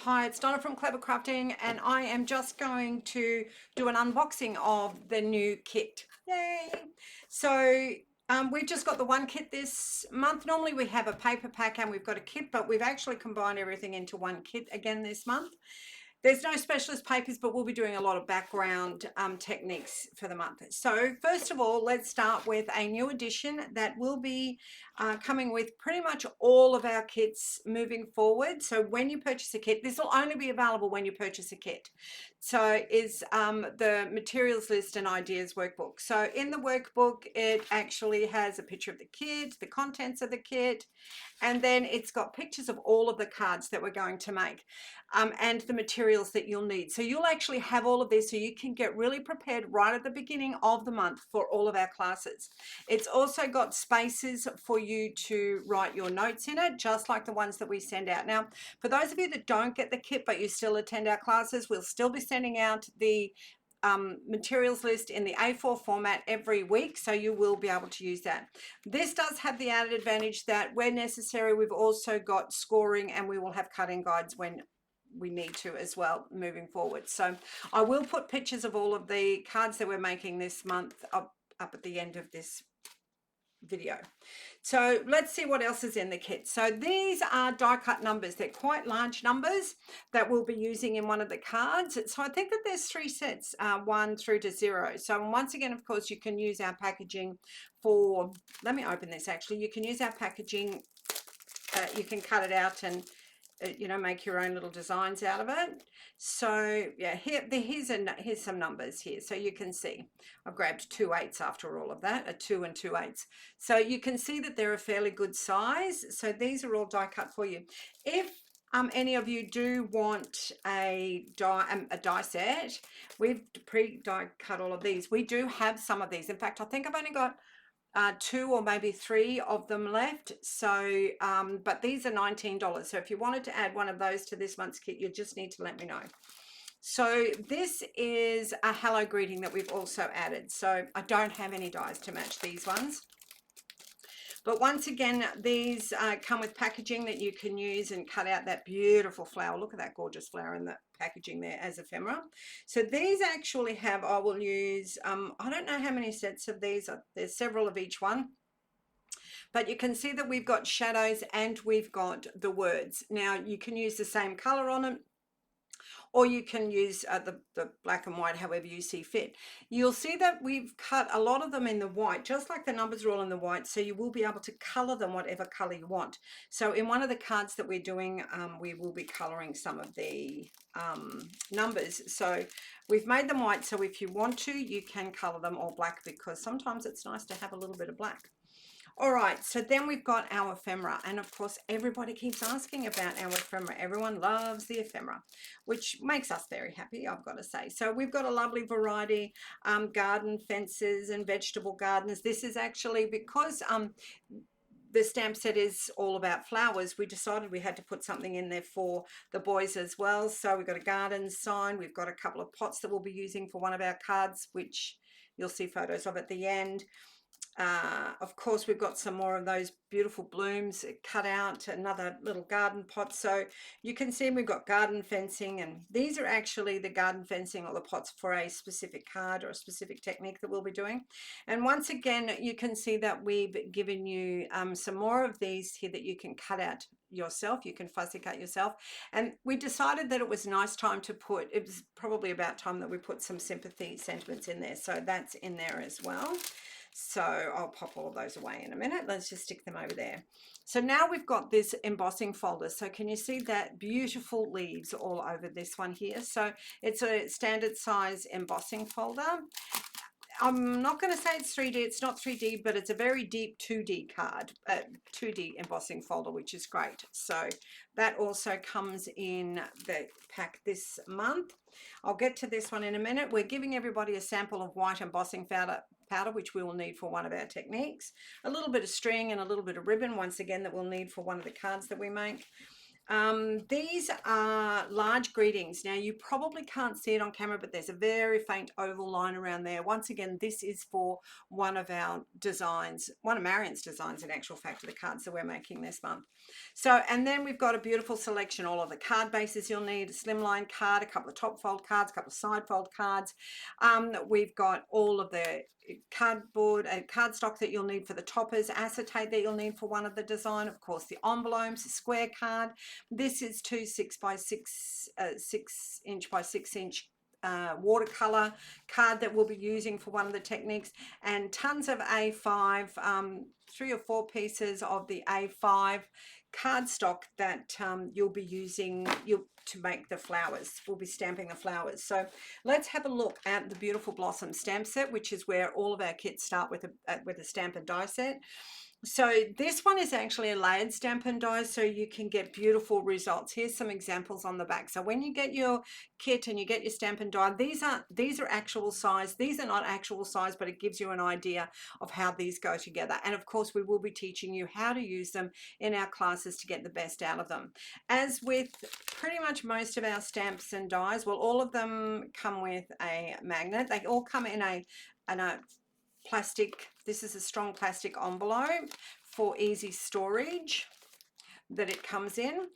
Hi, it's Donna from Clever Crafting, and I am just going to do an unboxing of the new kit. Yay! So we've just got the one kit this month. Normally we have a paper pack and we've got a kit, but we've actually combined everything into one kit again this month. There's no specialist papers, but we'll be doing a lot of background techniques for the month. So first of all, let's start with a new edition that will be coming with pretty much all of our kits moving forward. So when you purchase a kit, this will only be available when you purchase a kit. So is the materials list and ideas workbook. So in the workbook, it actually has a picture of the kit, the contents of the kit, and then it's got pictures of all of the cards that we're going to make. And the materials that you'll need. So you'll actually have all of this so you can get really prepared right at the beginning of the month for all of our classes. It's also got spaces for you to write your notes in it, just like the ones that we send out. Now, for those of you that don't get the kit, but you still attend our classes, we'll still be sending out the materials list in the A4 format every week, so you will be able to use that. This does have the added advantage that where necessary, we've also got scoring, and we will have cutting guides when we need to as well moving forward. So I will put pictures of all of the cards that we're making this month up at the end of this video. So let's see what else is in the kit. So these are die cut numbers. They're quite large numbers that we'll be using in one of the cards. So I think that there's 3 sets, 1 through to 0. So once again, of course, you can use our packaging for, let me open this actually. You can use our packaging, you can cut it out and you know, make your own little designs out of it. So yeah, here's some numbers here. So you can see I've grabbed 2 8s after all of that, a 2 and 2 8s. So you can see that they're a fairly good size. So these are all die cut for you. If any of you do want a die set, we've pre-die cut all of these. We do have some of these. In fact, I think I've only got 2 or maybe 3 of them left. So but these are $19. So if you wanted to add one of those to this month's kit, you just need to let me know. So this is a hello greeting that we've also added. So I don't have any dies to match these ones. But once again, these come with packaging that you can use and cut out that beautiful flower. Look at that gorgeous flower in the packaging there as ephemera. So these actually have, I will use, I don't know how many sets of these, there's several of each one. But you can see that we've got shadows and we've got the words. Now you can use the same color on them, or you can use the black and white however you see fit. You'll see that we've cut a lot of them in the white, just like the numbers are all in the white, so you will be able to color them whatever color you want. So in one of the cards that we're doing, we will be coloring some of the numbers. So we've made them white, so if you want to, you can color them all black, because sometimes it's nice to have a little bit of black. All right, so then we've got our ephemera, and of course everybody keeps asking about our ephemera. Everyone loves the ephemera, which makes us very happy, I've got to say. So we've got a lovely variety, garden fences and vegetable gardens. This is actually because the stamp set is all about flowers, we decided we had to put something in there for the boys as well. So we've got a garden sign, we've got a couple of pots that we'll be using for one of our cards, which you'll see photos of at the end. Of course, we've got some more of those beautiful blooms cut out, another little garden pot. So you can see we've got garden fencing, and these are actually the garden fencing or the pots for a specific card or a specific technique that we'll be doing. And once again, you can see that we've given you some more of these here that you can cut out yourself. You can fussy cut yourself. And we decided that it was a nice time to put, it was probably about time that we put some sympathy sentiments in there. So that's in there as well. So I'll pop all of those away in a minute. Let's just stick them over there. So now we've got this embossing folder. So can you see that beautiful leaves all over this one here? So it's a standard size embossing folder. I'm not going to say it's 3D, it's not 3D, but it's a very deep 2D card, 2D embossing folder, which is great. So that also comes in the pack this month. I'll get to this one in a minute. We're giving everybody a sample of white embossing powder, which we will need for one of our techniques. A little bit of string and a little bit of ribbon, once again, that we'll need for one of the cards that we make. These are large greetings. Now you probably can't see it on camera, but there's a very faint oval line around there. Once again, this is for one of our designs, one of Marion's designs in actual fact, of the cards that we're making this month. So, and then we've got a beautiful selection, all of the card bases you'll need, a slimline card, a couple of top fold cards, a couple of side fold cards. We've got all of the cardboard and cardstock that you'll need for the toppers, acetate that you'll need for one of the design, of course the envelopes, a square card. This is two 6 by 6 6" by 6" watercolor card that we'll be using for one of the techniques, and tons of A5, 3 or 4 pieces of the A5 cardstock that you'll be using to make the flowers. We'll be stamping the flowers. So let's have a look at the Beautiful Blossom stamp set, which is where all of our kits start with a stamp and die set. So this one is actually a layered stamp and die, so you can get beautiful results. Here's some examples on the back. So when you get your kit and you get your stamp and die, these are actual size. These are not actual size, but it gives you an idea of how these go together. And of course, we will be teaching you how to use them in our classes to get the best out of them. As with pretty much most of our stamps and dies, well, all of them come with a magnet. They all come in a plastic. This is a strong plastic envelope for easy storage that it comes in,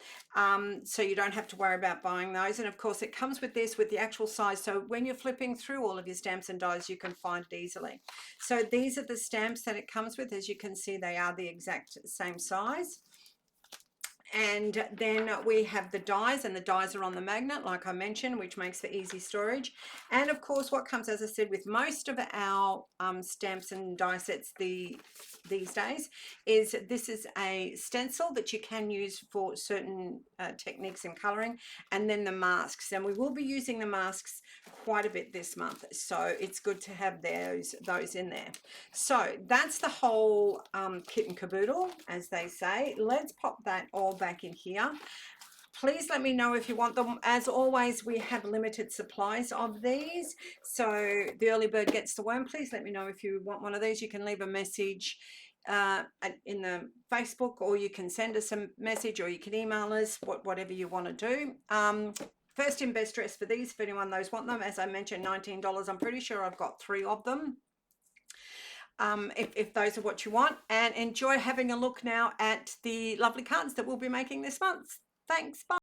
so you don't have to worry about buying those. And of course it comes with this, with the actual size, so when you're flipping through all of your stamps and dies you can find it easily. So these are the stamps that it comes with. As you can see, they are the exact same size. And then we have the dies, and the dies are on the magnet, like I mentioned, which makes for easy storage. And of course, what comes, as I said, with most of our stamps and die sets these days is this is a stencil that you can use for certain techniques in coloring, and then the masks. And we will be using the masks quite a bit this month, so it's good to have those in there. So that's the whole kit and caboodle, as they say. Let's pop that all back in here. Please let me know if you want them. As always, we have limited supplies of these, so the early bird gets the worm. Please let me know if you want one of these. You can leave a message in the Facebook, or you can send us a message, or you can email us, whatever you want to do. First in best dress for these, if anyone knows want them. As I mentioned, $19. I'm pretty sure I've got 3 of them. If those are what you want. And enjoy having a look now at the lovely cards that we'll be making this month. Thanks, bye.